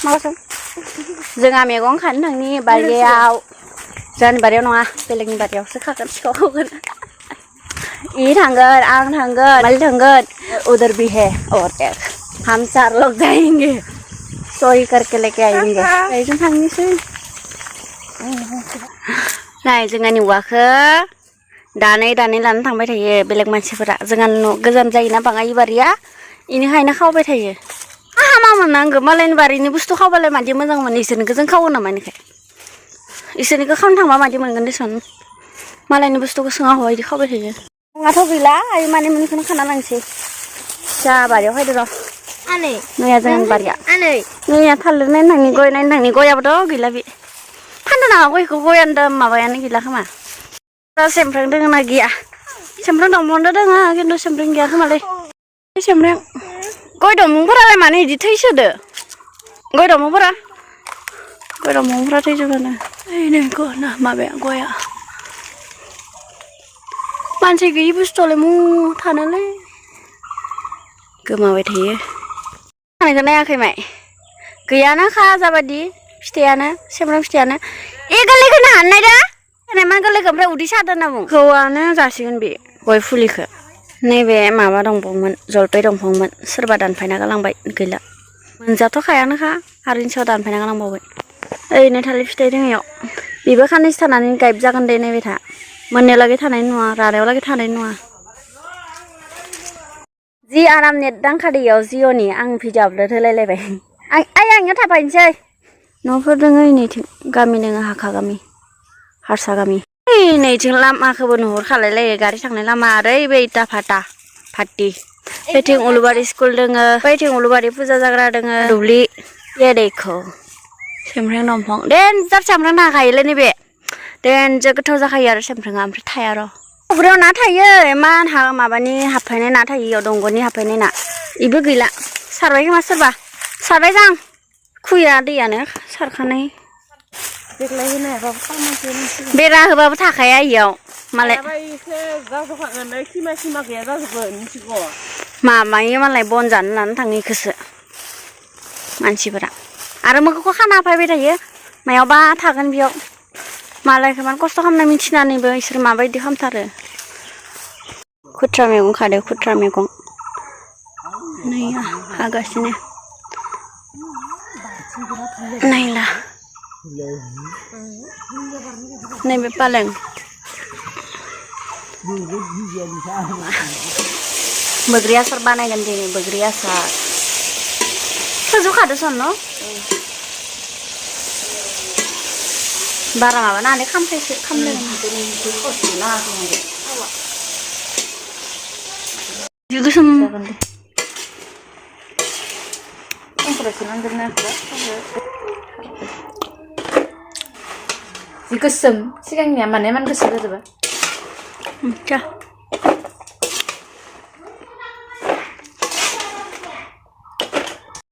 माबासो जोंहा मैगं खानो थांनि बारियाव जोंनि बारियाव नङा बेलेगनि बारियावसो खागोन सिखाव खागोन इ थांगोन आं थांगोन मालि थांगोन उधर भी है और एक हम 4 लोग जाएंगे सोई करके लेके आएंगे जों थांनोसै नाय जोंहानि औवाखौ दानै लानानै थांबाय थायो बेलेग मानसिफोरा जोंहा न' गोजान जायोना बाङाइ बारिया इनिखायनो खावबाय थायो हामा मोननांगौ मालायनि बारिनि बुस्थु खावबालाय मादि मोजां मोनो इसोरनिखौ जों खावो नामा इनिखाय इसोरनिखौ खावनो थांबा मादि मोनगोन देसन मालायनि बुस्थुखौ सोङा हवा इदि खावबाय थायो जोंहाथ' गैला आइ माने मोननिखौनो खाना लांसै जा बारियाव फैदो र' आनै नैया जोंनि बारिया आनै नैया थालिर नायनो थांनि गय नायनो थांनि गयाबोथ' गैला बे फाननो नाङा गयखौ गयानो माबायानो गैला खोमा सेमफ्रें दोङो ना गैया सेमफ्रें दंफांथ' दोङो खिन्थु सेमफ्रें गैया खोमालै सेमफ्रें गय दंफांफोरालाय मानो इदि थैसोदो गय दंफांफोरा थैजोबोनो ओइनै गना माबाया गया मानसि गैयि बुस्थुआलाय मु थानोलै गोमाबाय थायो खानायखौ नायाखै माय गैयानो खा जाबादि फिथाइयानो सेमफ्रें फिथाइयानो ए गोरलैखौनो हाननाय दा मा गोरलैखौ ओमफ्राय उदै सादो होनना बुं खौआनो जासिगोन बे गय फुलिखौ नैबे माबा दंफांमोन जलपाइ दंफांमोन सोरबा दानफायना गालांबाय गैला मोनजाथ'खायानोखा आरो इनि सायाव दानफायना गालांबावबाय ओरैनो थालिर फिथाइ दोङैयाव बेबो खाननैसो थानानै गायब जागोन दे नैबे था मोननायावलागै थानाय नङा रानायावलागै थानाय नङा जि आराम नेट दांखादो इयाव जिअ'नि आं भिडिअ आपल'ड होलायलायबाय आं इयाव थाफायनोसै न'फोर दोङो नैथिं गामि दोङो हाखा गामि हारसा गामि नैथिं लामाखौबो नुहुरखालायलायो गारि थांनाय लामा आरो बै इटा फाट्टि बैथिं उलुबारि स्कुल दोङो बैथिं उलुबारि फुजा जाग्रा दोङो दुब्लि देखौ सेमफ्रें दंफां देनजार सेमफ्रें थाखायोलै नैबे देनजार गोथाव जाखायो आरो सेमफ्रेंआ ओमफ्राय थाया र' फुख्रियाव ना थायो इमान माबानि हाबफैनाय ना थायो इयाव दंग'नि हाबफैनाय ना इबो गैला सारबाय खोमा सोरबा सारबाय जां खुया दैयानो सारखानाय देग्लाय होनो हायाबाबो खालामनोसै बेरा होबाबो थाखाया इयाव मालाय सिमा गैया जाजोबगोन मिथिगौ माबायो मालाय बन जानो लानानै थाङो इखौसो मानसिफोरा आरो मोखौखौ खाना फैबाय थायो मायावबा थागोन बेयाव मालायखौ मान खस्थ' खालामना मिथिनानैबो इसोर माबायदि खालामथारो खुथ्रा मैगं खादो खुथ्रा मैगं नै हागासिनो नायला नैबे पालें बैग्रि आसार बानायगोन दिनै बैग्रि आसार फोजोबखादो सन न' बारा माबा नालाय खामफ्लायसो खामदों गोसोम गोसोम सिगांनिया माने मान गोसोम जाजोबो